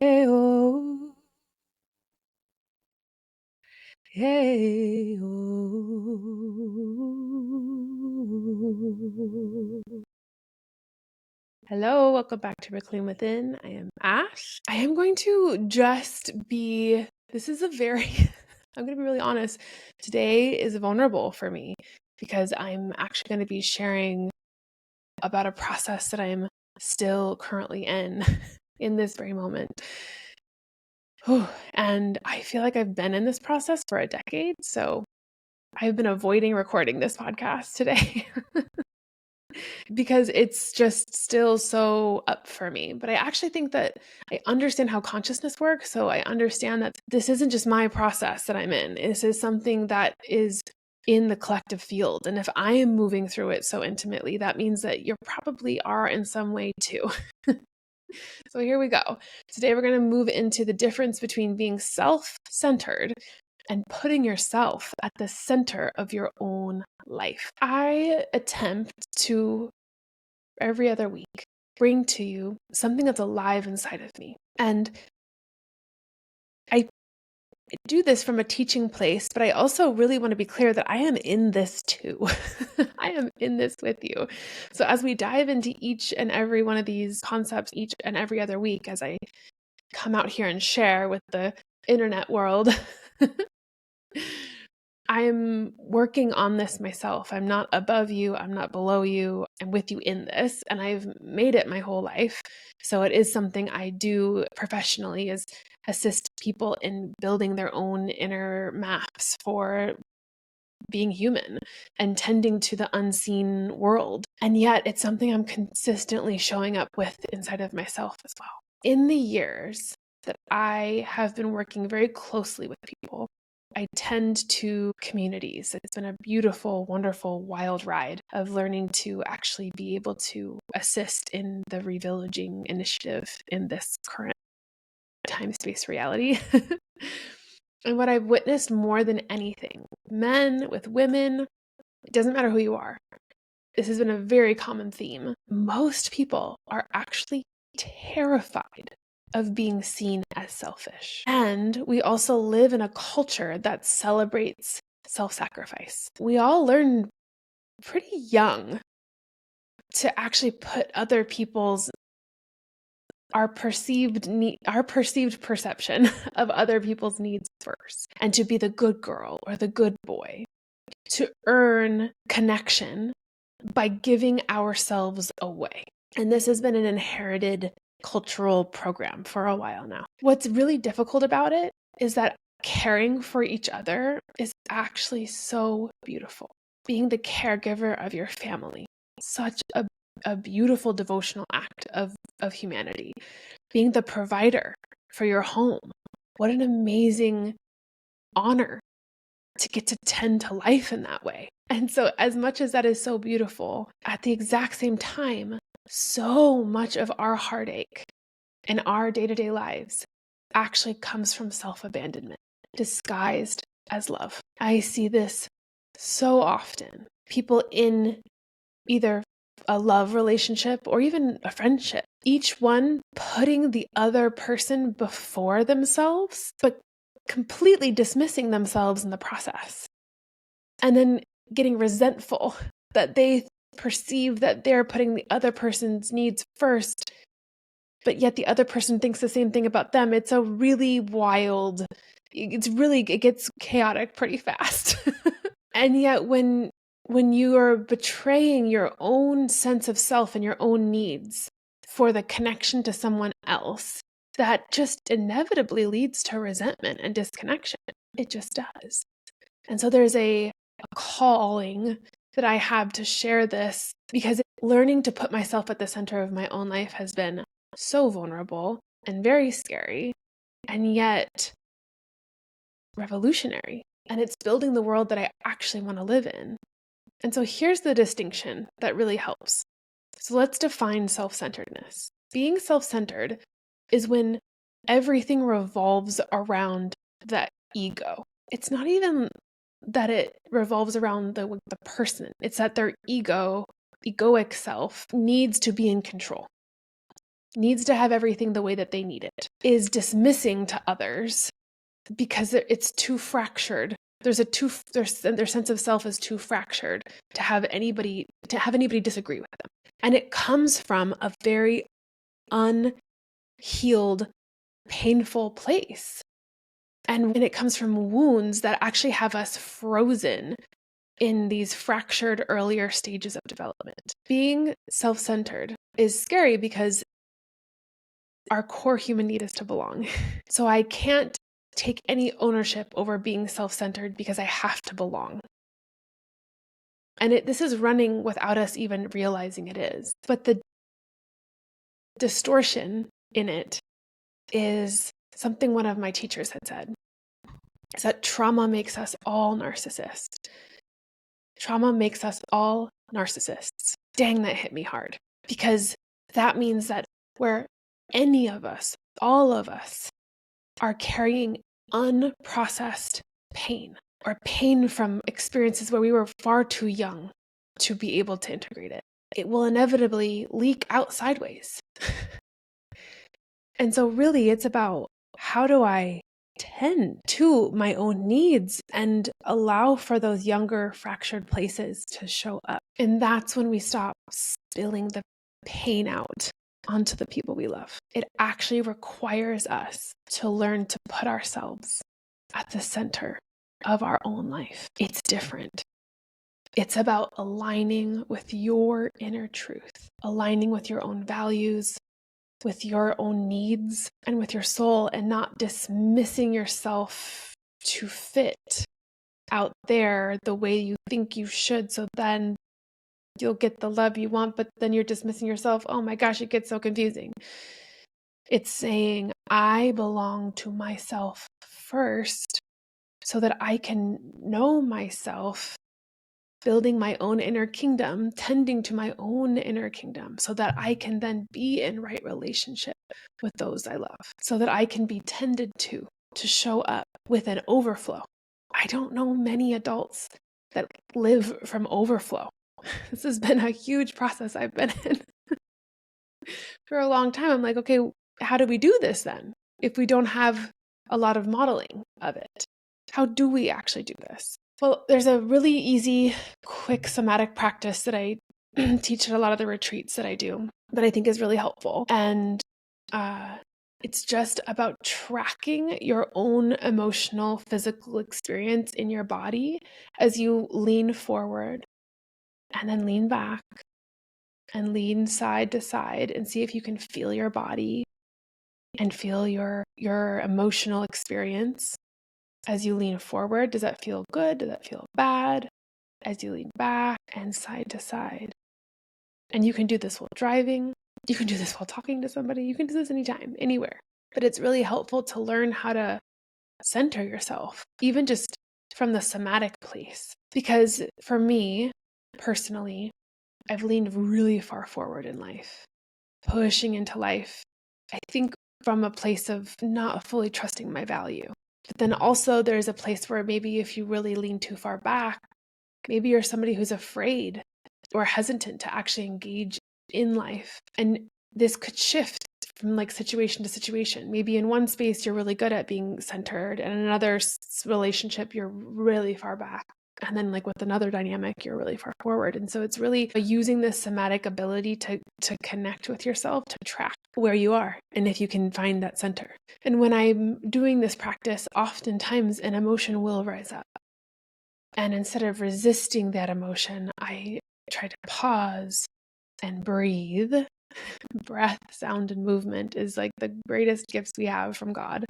Hey-oh, hey-oh. Hello, welcome back to Reclaim Within. I am Ash. I am going to this is a very, I'm going to be really honest. Today is vulnerable for me because I'm actually going to be sharing about a process that I'm still currently in this very moment. And I feel like I've been in this process for a decade, so I've been avoiding recording this podcast today because it's just still so up for me. But I actually think that I understand how consciousness works, so I understand that this isn't just my process that I'm in. This is something that is in the collective field. And if I am moving through it so intimately, that means that you probably are in some way too. So here we go. Today we're going to move into the difference between being self-centered and putting yourself at the center of your own life. I attempt to, every other week, bring to you something that's alive inside of me. And I do this from a teaching place, but I also really want to be clear that I am in this too. I am in this with you. So as we dive into each and every one of these concepts each and every other week, as I come out here and share with the internet world, I'm working on this myself. I'm not above you. I'm not below you. I'm with you in this, and I've made it my whole life. So it is something I do professionally, is assist people in building their own inner maps for being human and tending to the unseen world. And yet it's something I'm consistently showing up with inside of myself as well. In the years that I have been working very closely with people, I tend to communities. It's been a beautiful, wonderful, wild ride of learning to actually be able to assist in the revillaging initiative in this current time-space reality. And what I've witnessed more than anything, men with women, it doesn't matter who you are. This has been a very common theme. Most people are actually terrified of being seen as selfish. And we also live in a culture that celebrates self-sacrifice. We all learn pretty young to actually put other people's our perceived perception of other people's needs first, and to be the good girl or the good boy, to earn connection by giving ourselves away. And this has been an inherited cultural program for a while now. What's really difficult about it is that caring for each other is actually so beautiful. Being the caregiver of your family, such a beautiful devotional act of humanity. Being the provider for your home, what an amazing honor to get to tend to life in that way. And so as much as that is so beautiful, at the exact same time, so much of our heartache in our day-to-day lives actually comes from self-abandonment, disguised as love. I see this so often. People in either a love relationship or even a friendship, each one putting the other person before themselves, but completely dismissing themselves in the process. And then getting resentful that they perceive that they're putting the other person's needs first, but yet the other person thinks the same thing about them. It's a really wild, it gets chaotic pretty fast. And yet when you are betraying your own sense of self and your own needs for the connection to someone else, that just inevitably leads to resentment and disconnection. It just does. And so there's a calling that I have to share this, because learning to put myself at the center of my own life has been so vulnerable and very scary, and yet revolutionary. And it's building the world that I actually want to live in. And so here's the distinction that really helps. So let's define self-centeredness. Being self-centered is when everything revolves around the ego. It's not even that it revolves around the person. It's that their egoic self needs to be in control. needs to have everything the way that they need it, is dismissing to others because it's too fractured. Their sense of self is too fractured to have anybody disagree with them. And it comes from a very unhealed, painful place. And it comes from wounds that actually have us frozen in these fractured earlier stages of development. Being self-centered is scary because our core human need is to belong. So I can't take any ownership over being self-centered because I have to belong. And this is running without us even realizing it is. But the distortion in it is something one of my teachers had said, is that trauma makes us all narcissists. Trauma makes us all narcissists. Dang, that hit me hard. Because that means that where any of us, all of us, are carrying unprocessed pain or pain from experiences where we were far too young to be able to integrate it, it will inevitably leak out sideways. And so really it's about, how do I tend to my own needs and allow for those younger fractured places to show up? And that's when we stop spilling the pain out onto the people we love. It actually requires us to learn to put ourselves at the center of our own life. It's different. It's about aligning with your inner truth, aligning with your own values, with your own needs, and with your soul, and not dismissing yourself to fit out there the way you think you should. So then you'll get the love you want, but then you're dismissing yourself. Oh my gosh, it gets so confusing. It's saying, I belong to myself first so that I can know myself, building my own inner kingdom, tending to my own inner kingdom, so that I can then be in right relationship with those I love, so that I can be tended to show up with an overflow. I don't know many adults that live from overflow. This has been a huge process I've been in for a long time. I'm like, okay, how do we do this then? If we don't have a lot of modeling of it, how do we actually do this? Well, there's a really easy, quick somatic practice that I teach at a lot of the retreats that I do that I think is really helpful. And it's just about tracking your own emotional, physical experience in your body as you lean forward and then lean back and lean side to side and see if you can feel your body and feel your emotional experience. As you lean forward, does that feel good? Does that feel bad? As you lean back and side to side. And you can do this while driving. You can do this while talking to somebody. You can do this anytime, anywhere. But it's really helpful to learn how to center yourself, even just from the somatic place. Because for me, personally, I've leaned really far forward in life, pushing into life, I think from a place of not fully trusting my value. But then also there's a place where maybe if you really lean too far back, maybe you're somebody who's afraid or hesitant to actually engage in life. And this could shift from like situation to situation. Maybe in one space, you're really good at being centered, and in another relationship, you're really far back. And then like with another dynamic, you're really far forward. And so it's really using this somatic ability to connect with yourself, to track where you are and if you can find that center. And when I'm doing this practice, oftentimes an emotion will rise up. And instead of resisting that emotion, I try to pause and breathe. Breath, sound, and movement is like the greatest gifts we have from God.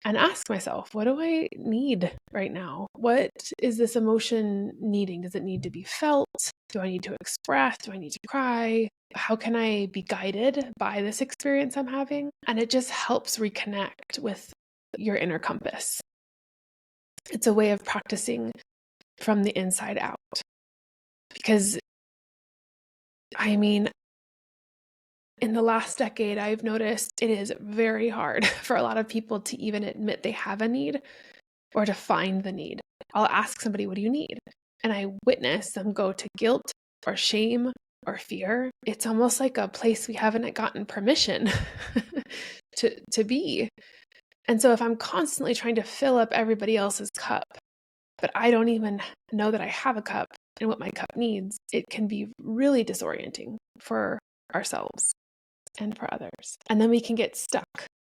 And ask myself, what do I need right now? What is this emotion needing? Does it need to be felt? Do I need to express? Do I need to cry? How can I be guided by this experience I'm having? And it just helps reconnect with your inner compass. It's a way of practicing from the inside out. Because, I mean, in the last decade, I've noticed it is very hard for a lot of people to even admit they have a need or to find the need. I'll ask somebody, what do you need? And I witness them go to guilt or shame or fear. It's almost like a place we haven't gotten permission to be. And so if I'm constantly trying to fill up everybody else's cup, but I don't even know that I have a cup and what my cup needs, it can be really disorienting for ourselves and for others. And then we can get stuck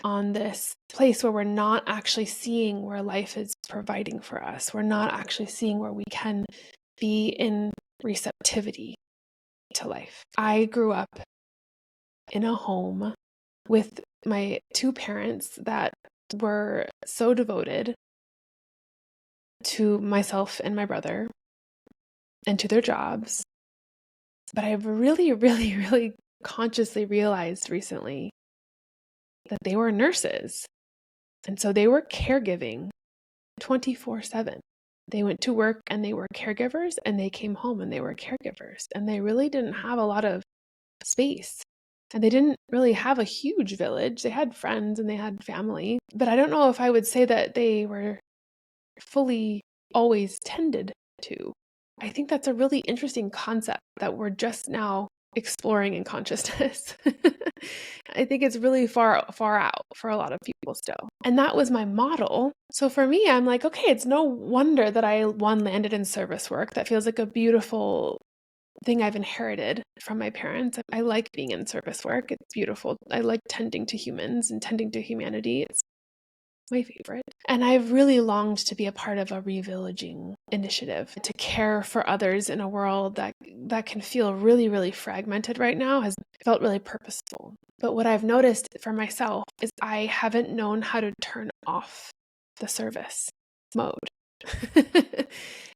on this place where we're not actually seeing where life is providing for us. We're not actually seeing where we can be in receptivity to life. I grew up in a home with my two parents that were so devoted to myself and my brother and to their jobs. But I've really, really, really consciously realized recently that they were nurses. And so they were caregiving 24/7. They went to work and they were caregivers, and they came home and they were caregivers. And they really didn't have a lot of space. And they didn't really have a huge village. They had friends and they had family. But I don't know if I would say that they were fully always tended to. I think that's a really interesting concept that we're just now exploring in consciousness. I think it's really far out for a lot of people still. And that was my model. So for me, I'm like, okay, it's no wonder that I landed in service work. That feels like a beautiful thing I've inherited from my parents. I like being in service work. It's beautiful. I like tending to humans and tending to humanity. It's my favorite. And I've really longed to be a part of a revillaging initiative to care for others in a world that can feel really, really fragmented right now has felt really purposeful. But what I've noticed for myself is I haven't known how to turn off the service mode.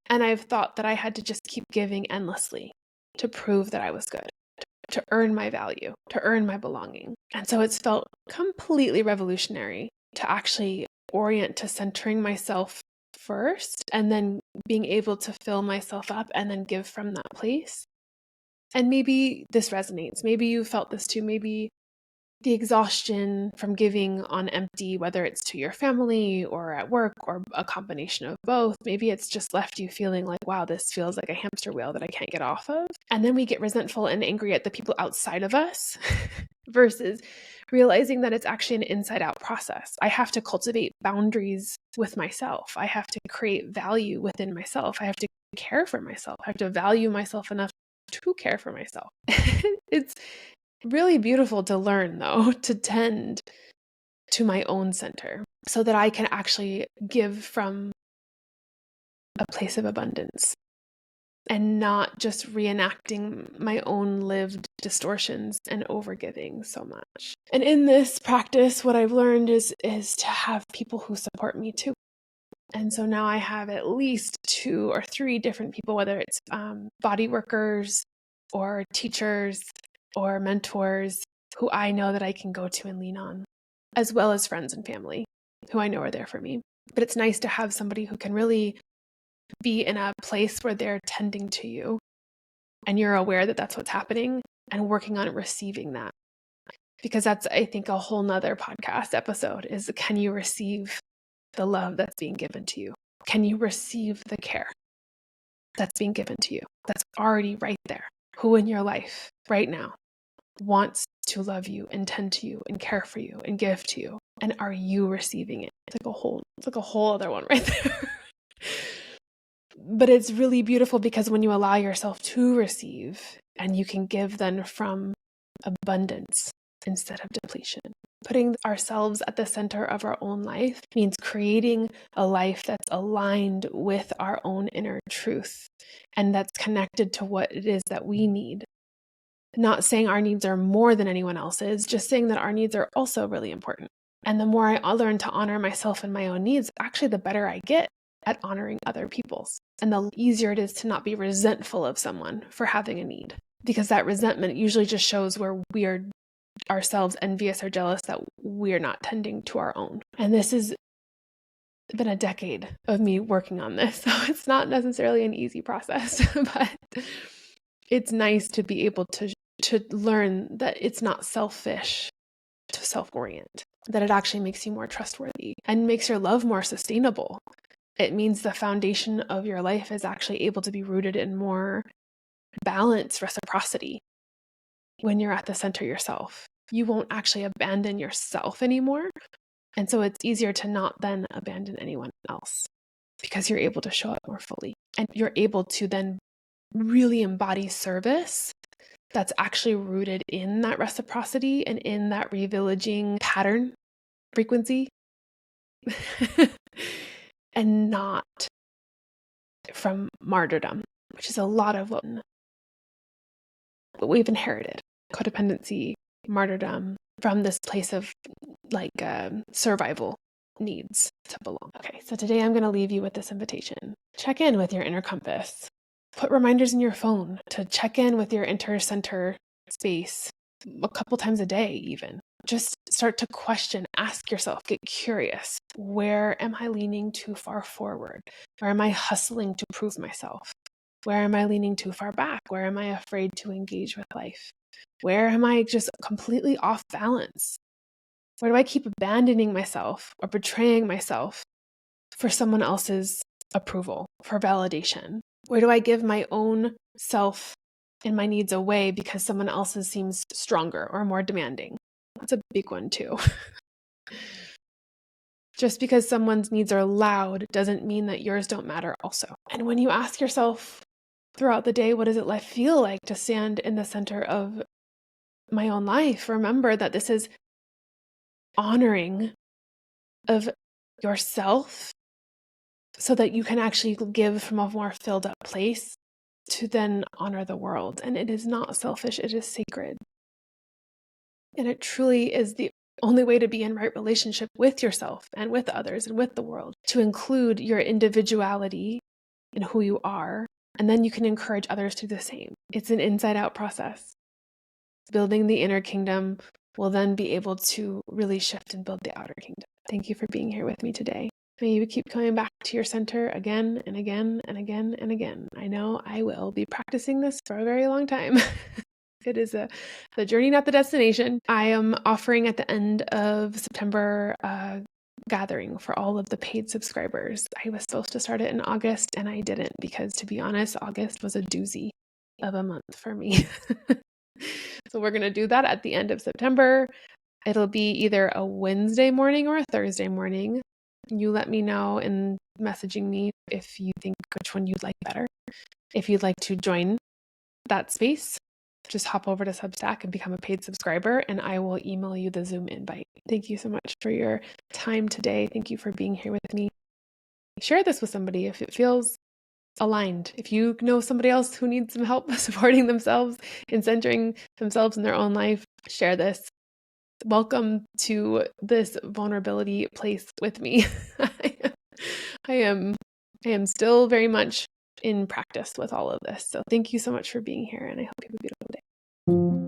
And I've thought that I had to just keep giving endlessly to prove that I was good, to earn my value, to earn my belonging. And so it's felt completely revolutionary to actually orient to centering myself first and then being able to fill myself up and then give from that place. And maybe this resonates. Maybe you felt this too. Maybe the exhaustion from giving on empty, whether it's to your family or at work or a combination of both, maybe it's just left you feeling like, wow, this feels like a hamster wheel that I can't get off of. And then we get resentful and angry at the people outside of us versus realizing that it's actually an inside out process. I have to cultivate boundaries with myself. I have to create value within myself. I have to care for myself. I have to value myself enough to care for myself. It's really beautiful to learn, though, to tend to my own center so that I can actually give from a place of abundance and not just reenacting my own lived distortions and overgiving so much. And in this practice, what I've learned is to have people who support me too. And so now I have at least 2 or 3 different people, whether it's body workers or teachers or mentors who I know that I can go to and lean on, as well as friends and family who I know are there for me. But it's nice to have somebody who can really be in a place where they're tending to you and you're aware that that's what's happening and working on receiving that. Because that's, I think, a whole nother podcast episode is, can you receive the love that's being given to you? Can you receive the care that's being given to you? That's already right there. Who in your life right now wants to love you and tend to you and care for you and give to you? And are you receiving it? It's like a whole other one right there. But it's really beautiful because when you allow yourself to receive and you can give then from abundance instead of depletion. Putting ourselves at the center of our own life means creating a life that's aligned with our own inner truth and that's connected to what it is that we need. Not saying our needs are more than anyone else's, just saying that our needs are also really important. And the more I learn to honor myself and my own needs, actually the better I get at honoring other people's. And the easier it is to not be resentful of someone for having a need. Because that resentment usually just shows where we are ourselves envious or jealous that we're not tending to our own. And this has been a decade of me working on this. So it's not necessarily an easy process, but it's nice to be able to learn that it's not selfish to self-orient, that it actually makes you more trustworthy and makes your love more sustainable. It means the foundation of your life is actually able to be rooted in more balance reciprocity when you're at the center yourself. You won't actually abandon yourself anymore. And so it's easier to not then abandon anyone else because you're able to show up more fully. And you're able to then really embody service that's actually rooted in that reciprocity and in that revillaging pattern frequency and not from martyrdom, which is a lot of what we've inherited. Codependency, martyrdom, from this place of survival needs to belong. Okay, so today I'm going to leave you with this invitation. Check in with your inner compass. Put reminders in your phone to check in with your intercenter space a couple times a day even. Just start to question, ask yourself, get curious. Where am I leaning too far forward? Where am I hustling to prove myself? Where am I leaning too far back? Where am I afraid to engage with life? Where am I just completely off balance? Where do I keep abandoning myself or betraying myself for someone else's approval, for validation? Where do I give my own self and my needs away because someone else's seems stronger or more demanding? That's a big one too. Just because someone's needs are loud doesn't mean that yours don't matter also. And when you ask yourself throughout the day, what does it feel like to stand in the center of my own life? Remember that this is honoring of yourself so that you can actually give from a more filled up place to then honor the world. And it is not selfish, it is sacred. And it truly is the only way to be in right relationship with yourself and with others and with the world, to include your individuality in who you are. And then you can encourage others to do the same. It's an inside out process. Building the inner kingdom will then be able to really shift and build the outer kingdom. Thank you for being here with me today. May you keep coming back to your center again and again and again and again. I know I will be practicing this for a very long time. It is the journey, not the destination. I am offering at the end of September a gathering for all of the paid subscribers. I was supposed to start it in August and I didn't because, to be honest, August was a doozy of a month for me. So we're going to do that at the end of September. It'll be either a Wednesday morning or a Thursday morning. You let me know in messaging me if you think which one you'd like better. If you'd like to join that space, just hop over to Substack and become a paid subscriber, and I will email you the Zoom invite. Thank you so much for your time today. Thank you for being here with me. Share this with somebody if it feels aligned. If you know somebody else who needs some help supporting themselves and centering themselves in their own life, share this. Welcome to this vulnerability place with me. I am still very much in practice with all of this. So thank you so much for being here, and I hope you have a beautiful day.